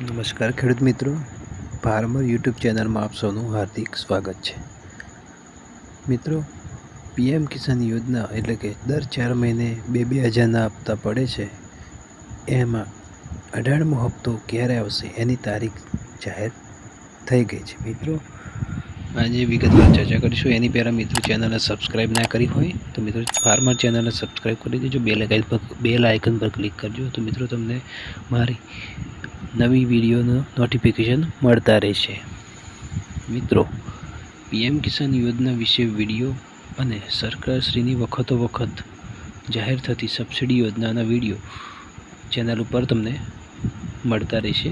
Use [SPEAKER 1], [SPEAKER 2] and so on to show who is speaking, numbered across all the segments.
[SPEAKER 1] નમસ્કાર ખેડૂત મિત્રો, ફાર્મર યુટ્યુબ ચેનલમાં આપ સૌનું હાર્દિક સ્વાગત છે. મિત્રો, પીએમ કિસાન યોજના એટલે કે દર 4 મહિને 2,000ના હપ્તા પડે છે. એમાં 18મો હપ્તો ક્યારે આવશે એની તારીખ જાહેર થઈ ગઈ છે. મિત્રો, આજે વિગતવાર ચર્ચા કરીશું. એની પહેલાં મિત્રો ચેનલને સબસ્ક્રાઈબ ના કરી હોય તો મિત્રો ફાર્મર ચેનલને સબસ્ક્રાઈબ કરી દેજો. બેલ આઇકન પર ક્લિક કરજો તો મિત્રો તમને મારી નવી વિડીયોનું નોટિફિકેશન મળતા રહેશે. મિત્રો, પીએમ કિસાન યોજના વિશે વિડીયો અને સરકારશ્રીની વખત જાહેર થતી સબસિડી યોજનાના વિડીયો ચેનલ ઉપર તમને મળતા રહેશે.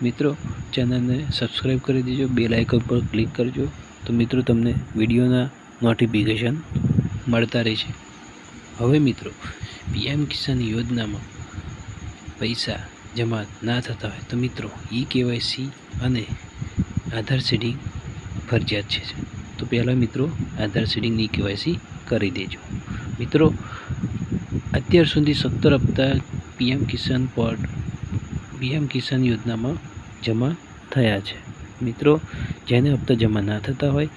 [SPEAKER 1] મિત્રો, ચેનલને સબસ્ક્રાઈબ કરી દેજો, બેલ આઇકન પર ક્લિક કરજો તો મિત્રો તમને વિડીયોના નોટિફિકેશન મળતા રહેશે. હવે મિત્રો, પીએમ કિસાન યોજનામાં પૈસા જમા ના થતા હોય તો મિત્રો KYC અને આધાર સીડિંગ ફરજિયાત છે. તો પહેલાં મિત્રો આધાર સીડિંગની KYC કરી દેજો. મિત્રો, અત્યાર સુધી 17 હપ્તા પીએમ કિસાન યોજનામાં જમા થયા છે. મિત્રો, જેને હપ્તા જમા ના થતા હોય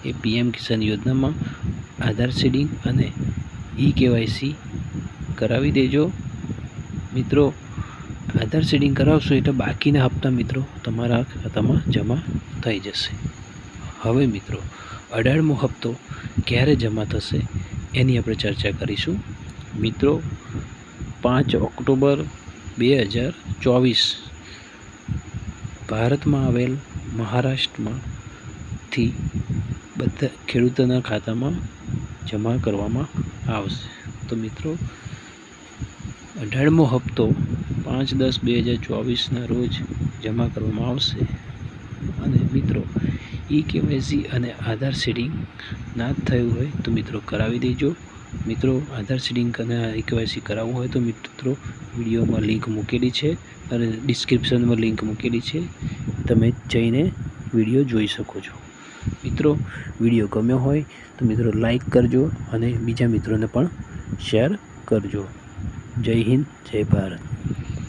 [SPEAKER 1] એ પીએમ કિસાન યોજનામાં આધાર સીડિંગ અને KYC કરાવી દેજો. મિત્રો, આધાર સીડિંગ કરાવશો એટલે બાકીના હપ્તા મિત્રો તમારા ખાતામાં જમા થઈ જશે. હવે મિત્રો, 18મો હપ્તો ક્યારે જમા થશે એની આપણે ચર્ચા કરીશું. મિત્રો, 5 ઓક્ટોબર 2024 ભારતમાં આવેલ મહારાષ્ટ્રમાંથી બધા ખેડૂતોના ખાતામાં જમા કરવામાં આવશે. તો મિત્રો, 18મો હપ્તો 5/10/2024ના રોજ જમા કરવામાં આવશે. અને મિત્રો, KYC અને આધાર સીડિંગ ના થયું હોય તો મિત્રો કરાવી દેજો. મિત્રો, આધાર સીડિંગ અને KYC કરાવવું હોય તો મિત્રો વિડીયોમાં લિંક મૂકેલી છે અને ડિસ્ક્રિપ્શનમાં લિંક મૂકેલી છે, તમે જઈને વિડીયો જોઈ શકો છો. મિત્રો, વિડીયો ગમ્યો હોય તો મિત્રો લાઈક કરજો અને બીજા મિત્રોને પણ શેર કરજો. જય હિન્દ, જય ભારત.